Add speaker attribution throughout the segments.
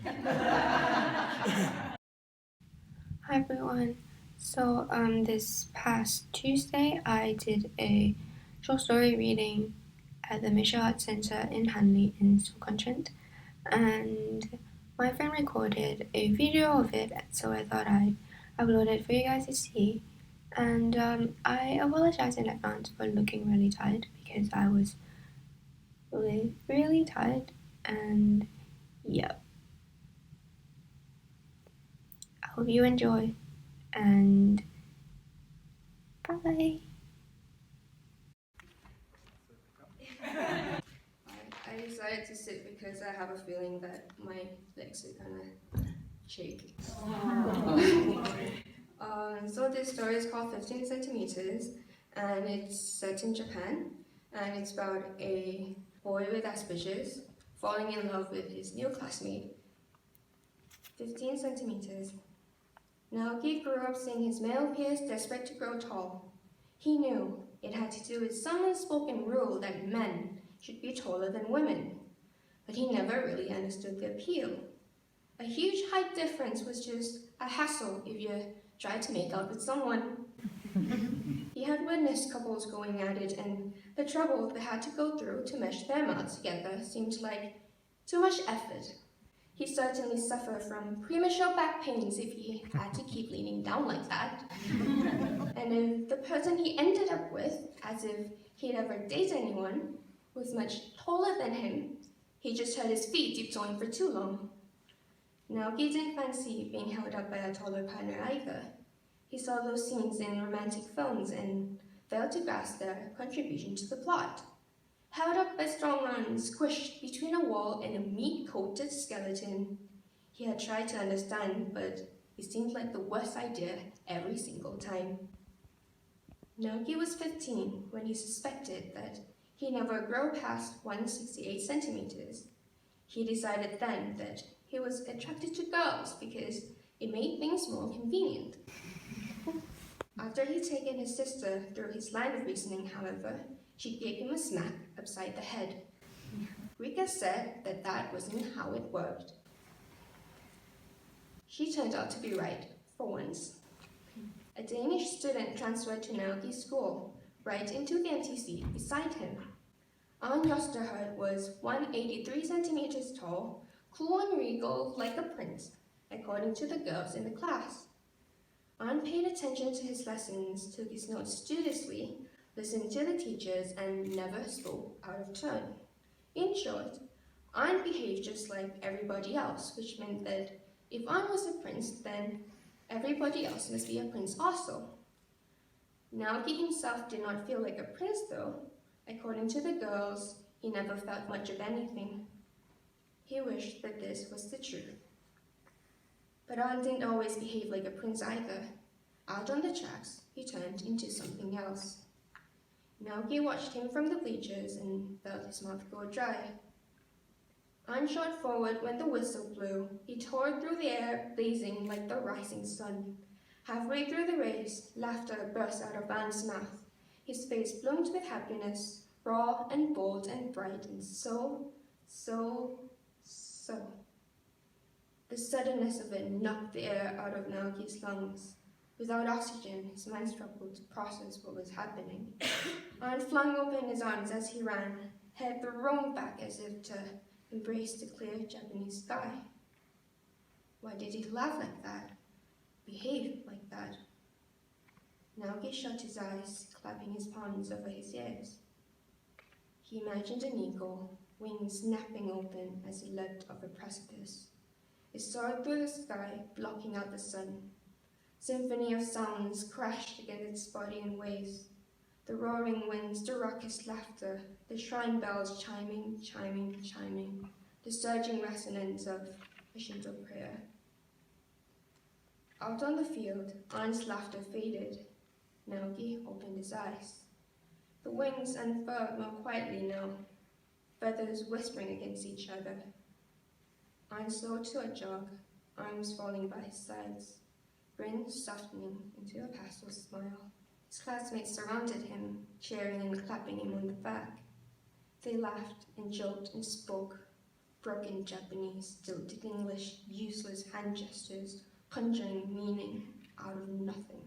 Speaker 1: Hi everyone. So this past Tuesday I did a short story reading at the Mission Arts Centre in Hanley in Stoke-on-Trent, and my friend recorded a video of it, so I thought I'd upload it for you guys to see. And I apologize in advance for looking really tired because I was really tired, and yeah. I hope you enjoy, and bye.
Speaker 2: I decided to sit because I have a feeling that my legs are gonna shake. So this story is called 15 Centimeters, and it's set in Japan, and it's about a boy with Asperger's falling in love with his new classmate. 15 Centimeters. Naoki grew up seeing his male peers desperate to grow tall. He knew it had to do with some unspoken rule that men should be taller than women, but he never really understood the appeal. A huge height difference was just a hassle if you tried to make out with someone. He had witnessed couples going at it, and the trouble they had to go through to mesh their mouths together seemed like too much effort. He certainly suffered from premature back pains if he had to keep leaning down like that. And if the person he ended up with, as if he'd ever date anyone, was much taller than him, he just had his feet tiptoeing for too long. Naoki didn't fancy being held up by a taller partner either. He saw those scenes in romantic films and failed to grasp their contribution to the plot. Held up by strong arms, squished between a wall and a meat-coated skeleton. He had tried to understand, but it seemed like the worst idea every single time. Naoki was 15 when he suspected that he'd never grow past 168 centimeters. He decided then that he was attracted to girls because it made things more convenient. After he'd taken his sister through his line of reasoning, however, she gave him a smack upside the head. Rika said that that wasn't how it worked. She turned out to be right, for once. A Danish student transferred to Naoki's school, right into the empty seat beside him. Ann Josterhut was 183 centimeters tall, cool and regal like a prince, according to the girls in the class. Ann paid attention to his lessons, took his notes studiously, listened to the teachers, and never spoke out of turn. In short, Ann behaved just like everybody else, which meant that if Ann was a prince, then everybody else must be a prince also. Naoki himself did not feel like a prince though. According to the girls, he never felt much of anything. He wished that this was the truth. But Ann didn't always behave like a prince either. Out on the tracks, he turned into something else. Naoki watched him from the bleachers and felt his mouth go dry. Ann shot forward when the whistle blew. He tore through the air, blazing like the rising sun. Halfway through the race, laughter burst out of Ann's mouth. His face bloomed with happiness, raw and bold and bright and so. The suddenness of it knocked the air out of Naoki's lungs. Without oxygen, his mind struggled to process what was happening. Ann flung open his arms as he ran, head thrown back as if to embrace the clear Japanese sky. Why did he laugh like that? Behave like that? Naoki shut his eyes, clapping his palms over his ears. He imagined an eagle, wings snapping open as it leapt off a precipice. It soared through the sky, blocking out the sun. Symphony of sounds crashed against its body in waves. The roaring winds, the raucous laughter, the shrine bells chiming, the surging resonance of a Shinto prayer. Out on the field, Ann's laughter faded. Naoki opened his eyes. The wings unfurled more quietly now, feathers whispering against each other. Ann slowed to a jog, arms falling by his sides, grin softening into a pastel smile. His classmates surrounded him, cheering and clapping him on the back. They laughed and joked and spoke, broken Japanese, stilted English, useless hand gestures, conjuring meaning out of nothing.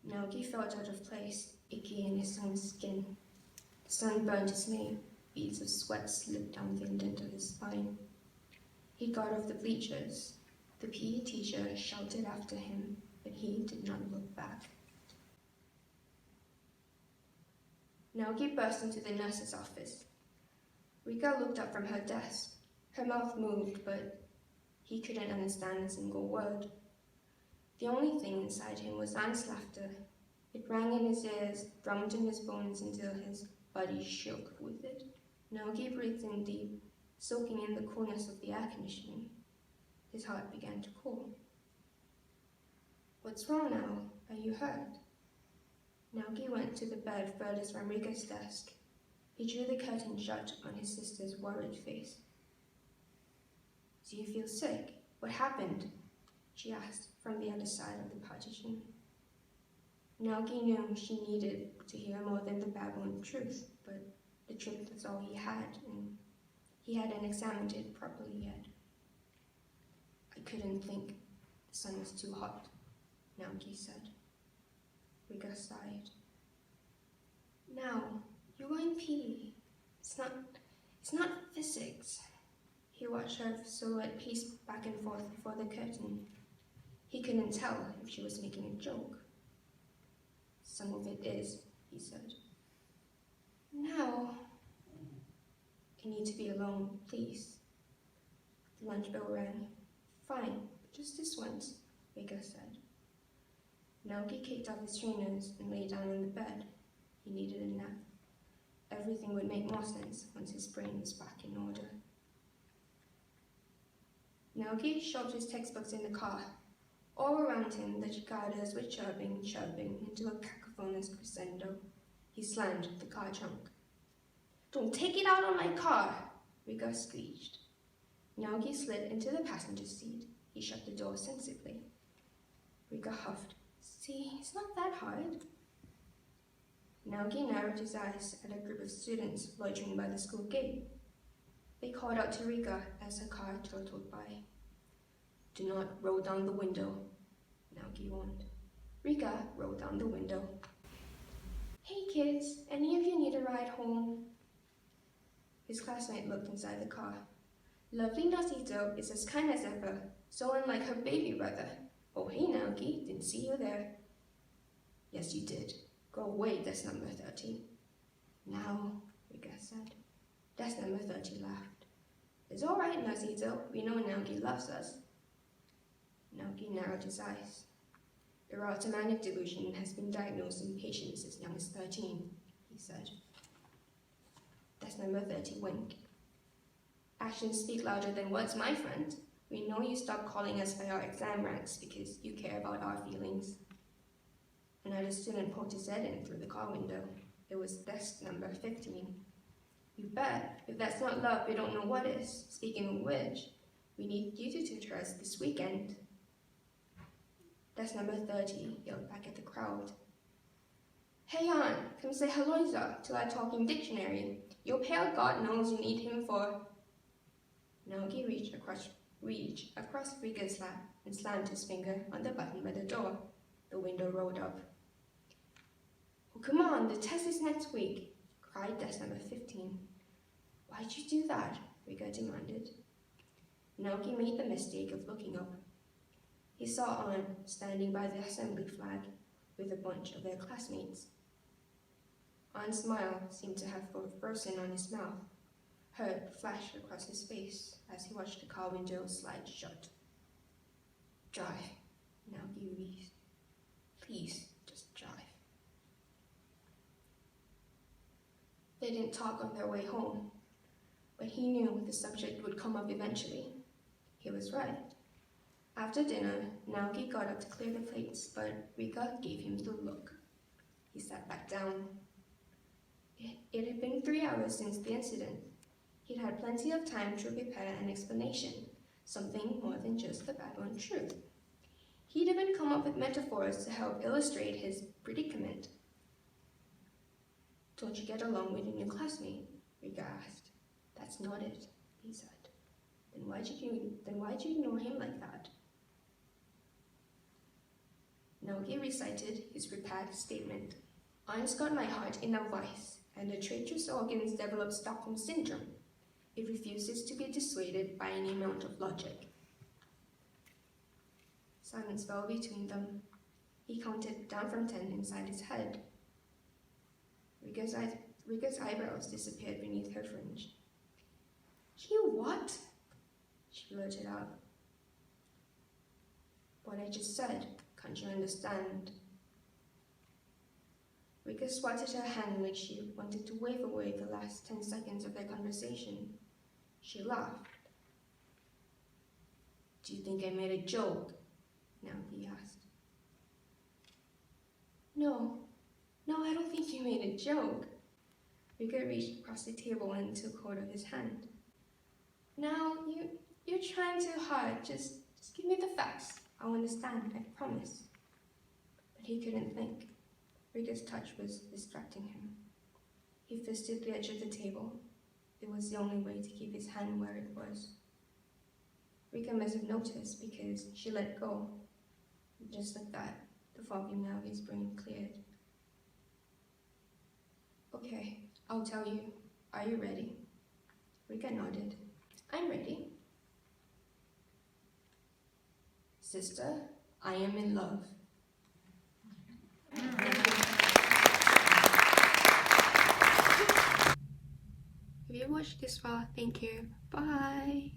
Speaker 2: Naoki felt out of place, icky in his own skin. The sun burned his name, beads of sweat slipped down the indent of his spine. He got off the bleachers. The PE teacher shouted after him, but he did not look back. Naoki burst into the nurse's office. Rika looked up from her desk. Her mouth moved, but he couldn't understand a single word. The only thing inside him was Anne's laughter. It rang in his ears, drummed in his bones until his body shook with it. Naoki breathed in deep, soaking in the coolness of the air conditioning. His heart began to cool. "What's wrong now? Are you hurt?" Naoki went to the bed furthest from Rika's desk. He drew the curtain shut on his sister's worried face. "Do you feel sick? What happened?" she asked from the other side of the partition. Naoki knew she needed to hear more than the babbling truth, but the truth was all he had, and he hadn't examined it properly yet. "I couldn't think. The sun was too hot," Naoki said. Rika sighed. "Now, you were in PE. It's not physics." He watched her silhouette pace back and forth before the curtain. He couldn't tell if she was making a joke. "Some of it is," he said. "Now, I need to be alone, please." The lunch bell rang. "Fine, but just this once," Rika said. Naoki kicked off his trainers and lay down on the bed. He needed a nap. Everything would make more sense once his brain was back in order. Naoki shoved his textbooks in the car. All around him, the cicadas were chirping into a cacophonous crescendo. He slammed the car trunk. "Don't take it out on my car!" Rika screeched. Naoki slid into the passenger seat. He shut the door sensibly. Rika huffed. "See, it's not that hard." Naoki narrowed his eyes at a group of students loitering by the school gate. They called out to Rika as her car totaled by. "Do not roll down the window," Naoki warned. Rika rolled down the window. "Hey kids, any of you need a ride home?" His classmate looked inside the car. "Lovely Nazito is as kind as ever, so unlike her baby brother. Oh hey Naoki, didn't see you there." "Yes you did. Go away, desk number 30. "Now," Rika said. Desk number 30 laughed. "It's all right, Nazito. We know Naoki loves us." Naoki narrowed his eyes. "Erotomanic delusion has been diagnosed in patients as young as 13, he said. Desk number 30 winked. "Actions speak louder than words, my friend. We know you stopped calling us by our exam ranks because you care about our feelings." Another student poked his head in through the car window. It was desk number 15. "You bet. If that's not love, we don't know what is. Speaking of which, we need you to tutor us this weekend." Desk number 30 yelled back at the crowd. "Hey on, come say helloza to our talking dictionary. Your pale god knows you need him for..." Naoki reached across Rika's lap and slammed his finger on the button by the door. The window rolled up. "Oh, come on, the test is next week," cried desk number 15. "Why'd you do that?" Rika demanded. Naoki made the mistake of looking up. He saw Anne standing by the assembly flag with a bunch of their classmates. Anne's smile seemed to have frozen on his mouth. Hurt flashed across his face as he watched the car window slide shut. "Drive," Naoki wheezed. "Please, just drive." They didn't talk on their way home, but he knew the subject would come up eventually. He was right. After dinner, Naoki got up to clear the plates, but Rika gave him the look. He sat back down. It had been 3 hours since the incident. He'd had plenty of time to prepare an explanation, something more than just the backbone truth. He'd even come up with metaphors to help illustrate his predicament. "Don't you get along with your new classmate?" Rika asked. "That's not it," he said. Then why'd you ignore him like that? Nogi recited his prepared statement. Iron's got my heart in a vice, and the traitorous organs develop Stockholm syndrome. It refuses to be dissuaded by any amount of logic. Silence fell between them. He counted down from 10 inside his head. Rika's eyebrows disappeared beneath her fringe. You what? She blurted out. What I just said, can't you understand? Rika swatted her hand like she wanted to wave away the last 10 seconds of their conversation. She laughed. Do you think I made a joke? Now he asked. No, I don't think you made a joke. Rika reached across the table and took hold of his hand. Now, you're trying too hard. Just give me the facts. I'll understand, I promise. But he couldn't think. Rika's touch was distracting him. He fisted the edge of the table. It was the only way to keep his hand where it was. Rika must have noticed because she let go. Just like that, the foggy Navi's brain cleared. Okay, I'll tell you. Are you ready? Rika nodded. I'm ready. Sister, I am in love.
Speaker 1: If you watched this far, thank you. Bye.